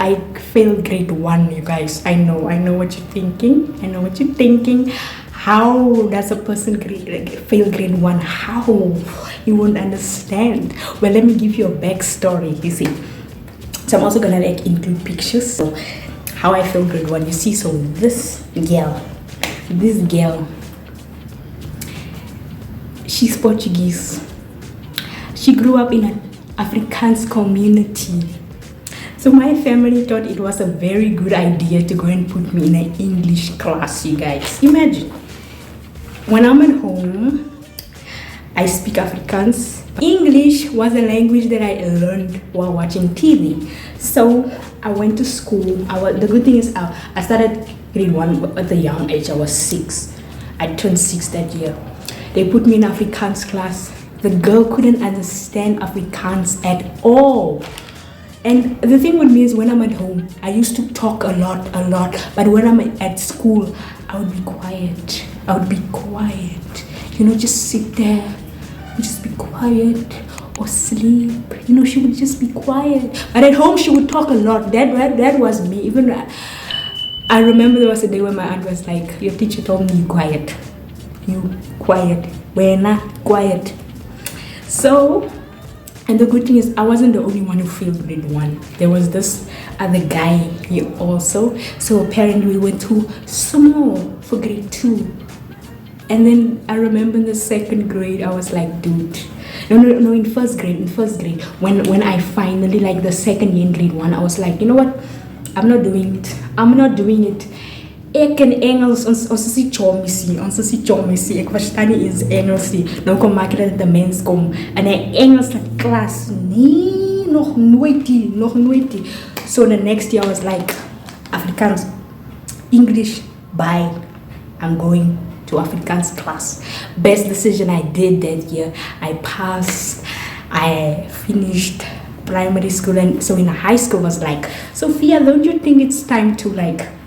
I failed grade 1, you guys. I know what you're thinking. How does a person fail grade 1? How? You won't understand. Well, let me give you a backstory, you see. So I'm also gonna include pictures. So how I failed grade 1, you see. So this girl, she's Portuguese. She grew up in an Afrikaans community. So my family thought it was a very good idea to go and put me in an English class, you guys. Imagine, when I'm at home, I speak Afrikaans. English was a language that I learned while watching TV. So I went to school. The good thing is I started grade 1 at a young age. I was 6. I turned 6 that year. They put me in Afrikaans class. The girl couldn't understand Afrikaans at all. And the thing with me is when I'm at home, I used to talk a lot. But when I'm at school, I would be quiet. Just sit there, just be quiet or sleep. She would just be quiet. But at home, she would talk a lot. That was me. Even I remember there was a day when my aunt was like, your teacher told me, you quiet. We're not quiet. So, and the good thing is I wasn't the only one who failed grade 1. There was this other guy here also. So apparently we went too small for grade 2. And then I remember in the 2nd grade, I was like, dude. No, in first grade. When I finally, like the 2nd year in grade 1, I was like, you know what? I'm not doing it. Ek in Engels, ons is die chommissie. Ek verstaan nie eens Engels nie. Nou kom maak dat die mens kom in 'n Engelse klas. Nee, nog nooit nie. So the next year I was like, Afrikaans, English, bye. I'm going to Afrikaans class. Best decision I did that year. I passed. I finished primary school, and so in high school was like, Sophia, don't you think it's time to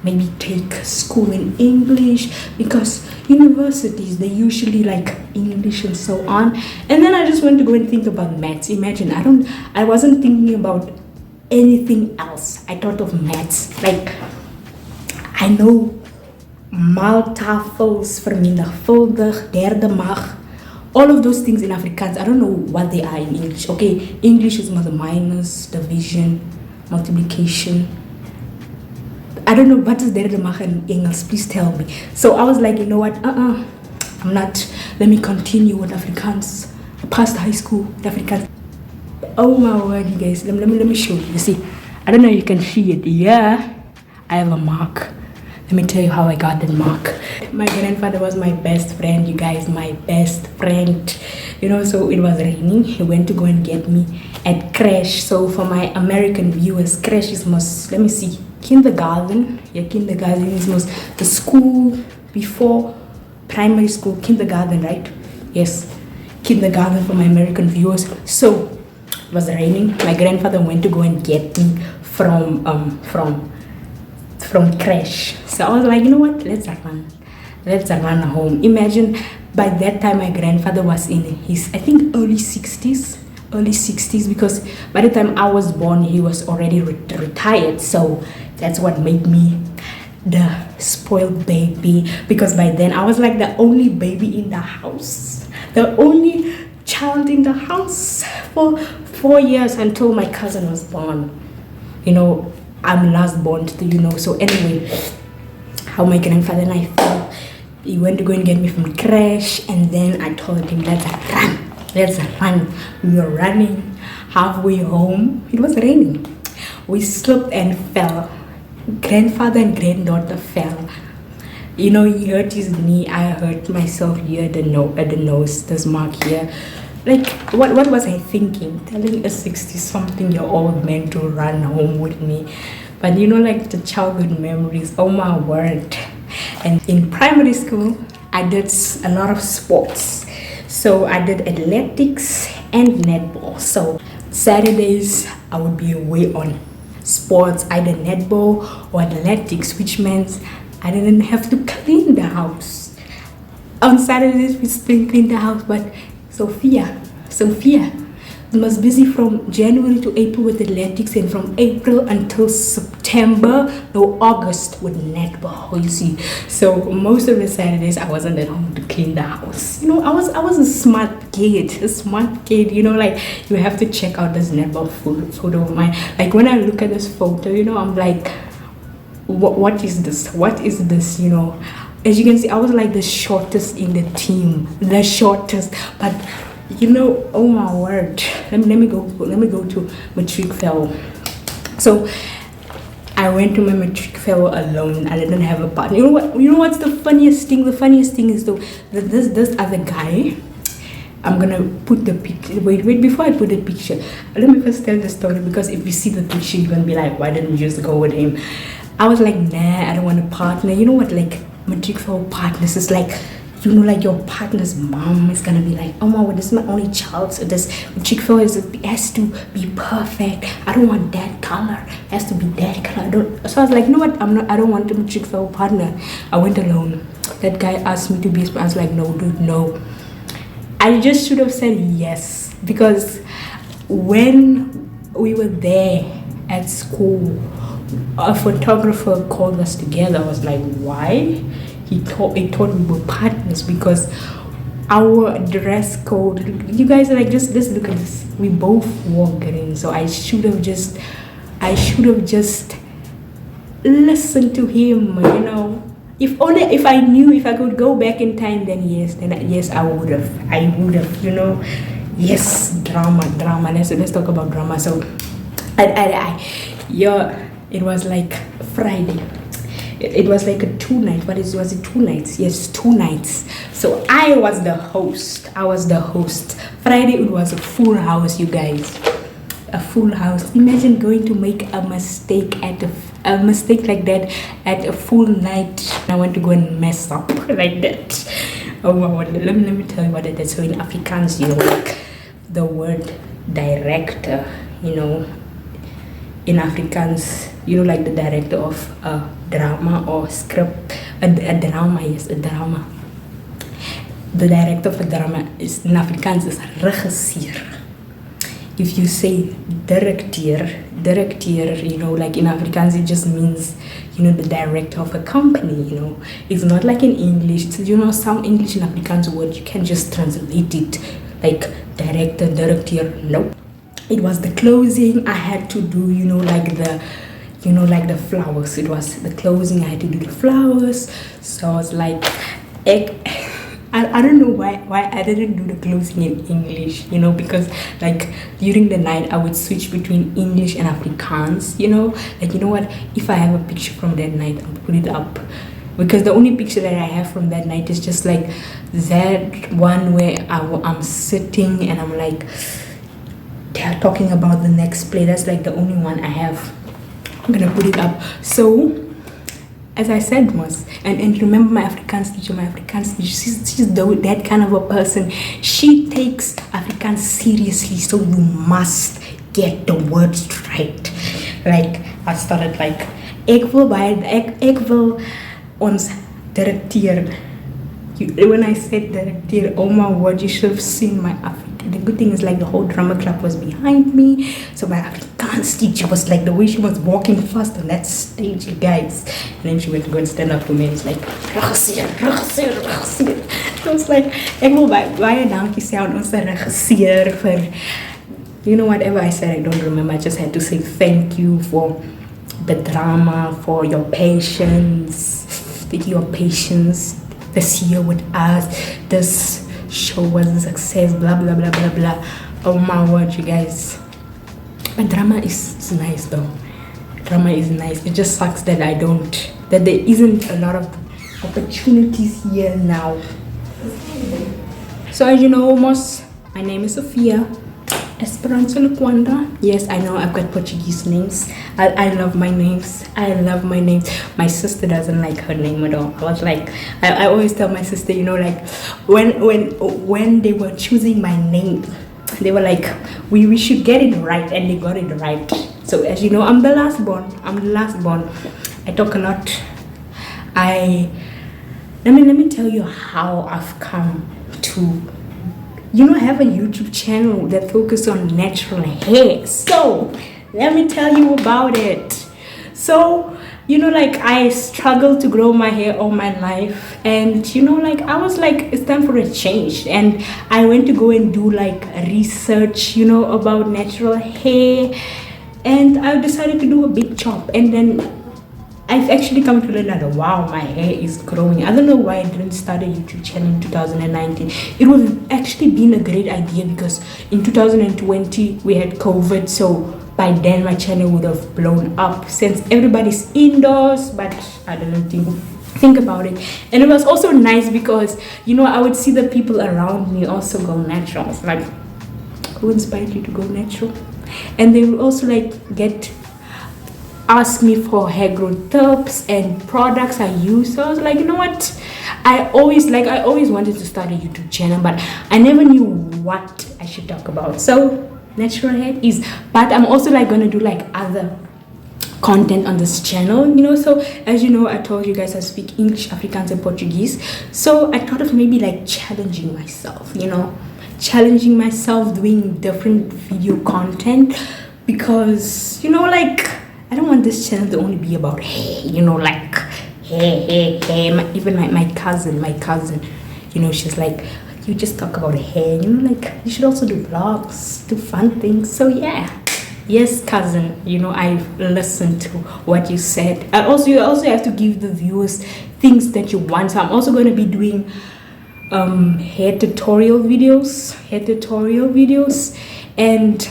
maybe take school in English, because universities, they usually like English and so on. And then I just went to go and think about maths. Imagine, I wasn't thinking about anything else. I thought of maths. I know maaltafels, vermenigvuldig, derde mag, all of those things in Afrikaans. I don't know what they are in English. Okay, English is minus, division, multiplication. I don't know what is derde mag in English. Please tell me. So I was like, you know what? I'm not. Let me continue with Afrikaans. I passed high school with Afrikaans. Oh my word, you guys. Let me show you. You see, I don't know if you can see it. Yeah, I have a mark. Let me tell you how I got the mark. My grandfather was my best friend, you guys, my best friend. So it was raining. He went to go and get me at crash. So for my American viewers, crash is most, let me see, kindergarten. Yeah, kindergarten is most the school before primary school, kindergarten, right? Yes, kindergarten for my American viewers. So it was raining. My grandfather went to go and get me from crash. So I was like, you know what, let's run home. Imagine, by that time my grandfather was in his, I think, early 60s, because by the time I was born he was already retired. So that's what made me the spoiled baby, because by then I was like the only baby in the house, the only child in the house for 4 years until my cousin was born. I'm last born too, So anyway, how my grandfather and I felt. He went to go and get me from crash, and then I told him, let's run. We were running halfway home. It was raining. We slipped and fell. Grandfather and granddaughter fell. He hurt his knee. I hurt myself here at the nose, this mark here. What was I thinking? Telling a 60-something-year-old man to run home with me. But the childhood memories, oh my word. And in primary school, I did a lot of sports. So I did athletics and netball. So Saturdays, I would be away on sports, either netball or athletics, which means I didn't have to clean the house. On Saturdays, we still clean the house, but Sophia, was busy from January to April with athletics, and from April until September, no, August with netball, you see. So most of the Saturdays I wasn't at home to clean the house. I was a smart kid, like you have to check out this netball photo of mine. Like when I look at this photo, I'm like, what is this? What is this? As you can see, I was like the shortest in the team, the shortest, but oh my word, let me go to matric farewell. So I went to my matric farewell alone. I didn't have a partner. You know what's the funniest thing? The funniest thing is this other guy. I'm gonna put the picture. Wait, before I put the picture, let me first tell the story, because if you see the picture, you're gonna be like, why didn't we just go with him? I was like, nah, I don't want a partner. You know what, like matric farewell partners is like, like your partner's mom is gonna be like, oh my, this is my only child, so this matric farewell has to be perfect. I don't want that color, it has to be that color. So I was like, you know what, I don't want a matric farewell partner. I went alone. That guy asked me to be his partner. I was like, no dude, no. I just should have said yes, because when we were there at school, a photographer called us together. I was like, why? He thought we were partners, because our dress code, you guys are like, just look at this. We both wore green, so I should have just listened to him, If I knew, if I could go back in time, then yes, I would have, yes, drama. Let's talk about drama. So, it was like Friday. It was like a 2 night. Was it 2 nights? Yes, 2 nights. So I was the host. Friday it was a full house, you guys. A full house. Imagine going to make a mistake like that at a full night. I want to go and mess up like that. Oh wow, let me tell you what it is. So in Afrikaans, like the word director, in Afrikaans, like the director of a drama or script, a drama. The director of a drama is in Afrikaans is regisseur. If you say directeur, like in Afrikaans, it just means, the director of a company, It's not like in English. Some English and Afrikaans word, you can just translate it like director, directeur. Nope. It was the closing. I had to do, like the flowers. It was the closing. I had to do the flowers. So I was like, I don't know why I didn't do the closing in English, because like during the night I would switch between English and Afrikaans, like, what, if I have a picture from that night, I'll put it up, because the only picture that I have from that night is just like that one where I'm sitting and I'm like, they're talking about the next play. That's like the only one I have. I'm gonna put it up. So as I said and remember my Afrikaans teacher, she's that kind of a person. She takes Afrikaans seriously, so you must get the words right. Like I started like, ek wil ons directeur. When I said directeur, oh my word, you should have seen my Afrikaans. The good thing is like the whole drama club was behind me, so my Afrikaans teacher was like, the way she was walking fast on that stage, you guys, and then she went to go and stand up to me and it's like, regisseur. I was like, ek wil baie dankie sê aan ons regisseur vir, whatever I said, I don't remember. I just had to say thank you for the drama, for your patience, this year with us, this show was a success, blah blah blah blah blah. Oh my word, you guys. But drama is nice though. Drama is nice. It just sucks that there isn't a lot of opportunities here now. So as you know, almost, my name is Sophia Esperanza Lukwanda. Yes, I know I've got Portuguese names. I love my names. My sister doesn't like her name at all. I was like, I always tell my sister, like when they were choosing my name, they were like, we should get it right, and they got it right. So as you know, I'm the last born. I talk a lot. Let me tell you how I've come to I have a YouTube channel that focuses on natural hair. So let me tell you about it. So, like I struggled to grow my hair all my life, and like I was like, it's time for a change, and I went to go and do like research, about natural hair, and I decided to do a big chop, and then I've actually come to learn that wow, my hair is growing. I don't know why I didn't start a YouTube channel in 2019. It would have actually been a great idea because in 2020 we had COVID, so by then my channel would have blown up since everybody's indoors. But I don't think about it, and it was also nice because I would see the people around me also go natural. It's like, who inspired you to go natural? And they would also like ask me for hair growth tips and products I use. So I was like, you know what? I always wanted to start a YouTube channel, but I never knew what I should talk about. So natural hair is, but I'm also like gonna do like other content on this channel, so as you know, I told you guys I speak English, Afrikaans and Portuguese. So I thought of maybe like challenging myself, doing different video content, because like I don't want this channel to only be about hair, like hair. Even my cousin, she's like, you just talk about hair, like you should also do vlogs, do fun things. So yeah, yes, cousin, I've listened to what you said. And you also have to give the viewers things that you want. So I'm also going to be doing hair tutorial videos, and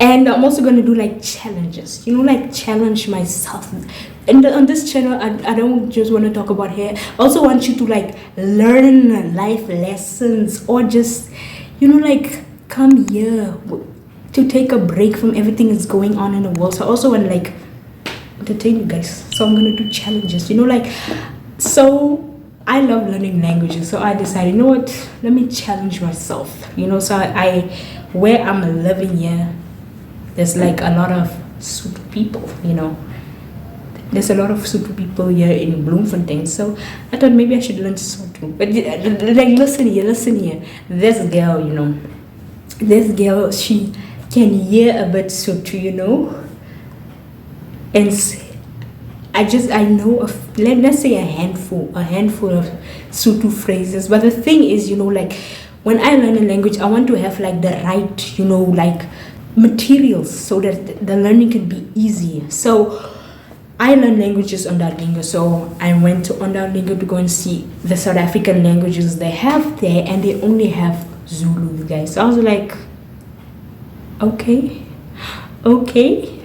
I'm also going to do like challenges, like challenge myself. And on this channel, I don't just want to talk about hair. I also want you to like learn life lessons, or just, like come here to take a break from everything that's going on in the world. So I also want to like entertain you guys. So I'm going to do challenges, so I love learning languages. So I decided, what, let me challenge myself, so where I'm living here, there's like a lot of Sotho people, There's a lot of Sotho people here in Bloemfontein. So I thought maybe I should learn Sotho. But like, listen here. This girl, she can hear a bit Sotho, and I know of, let's say a handful of Sotho phrases. But the thing is, like when I learn a language, I want to have like the right, like materials so that the learning can be easier. So I learn languages on Duolingo. So I went to on Duolingo to go and see the South African languages they have there, and they only have Zulu, you guys. So I was like, okay.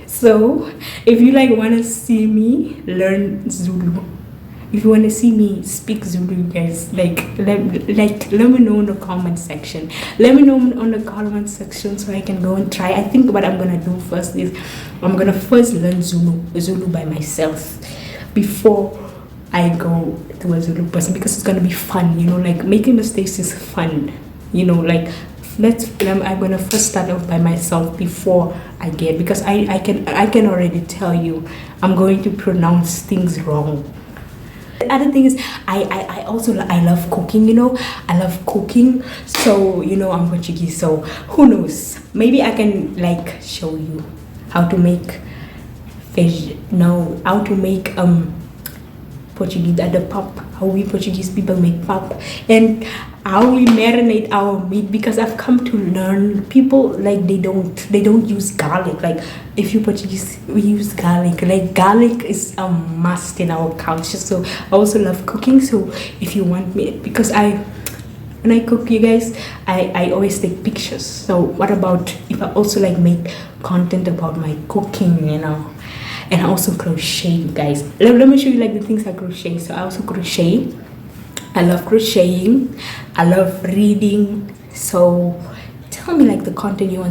So if you like want to see me learn Zulu, if you want to see me speak Zulu, you guys, let me know in the comment section. Let me know on the comment section so I can go and try. I think what I'm gonna do first is I'm gonna first learn Zulu by myself before I go to a Zulu person, because it's gonna be fun, like making mistakes is fun, like I'm gonna first start off by myself before I get, because I can already tell you I'm going to pronounce things wrong. The other thing is I love cooking, I love cooking. So I'm Portuguese, so who knows, maybe I can like show you how to make Portuguese at the pop, how we Portuguese people make pop, and how we marinate our meat, because I've come to learn people like they don't use garlic. Like if you Portuguese, we use garlic. Like garlic is a must in our culture. So I also love cooking. So if you want me, because when I cook, you guys, I always take pictures. So what about if I also like make content about my cooking, And I also crochet, you guys. Let me show you like the things I crochet. So I also crochet. I love crocheting. I love reading. So tell me like the content you want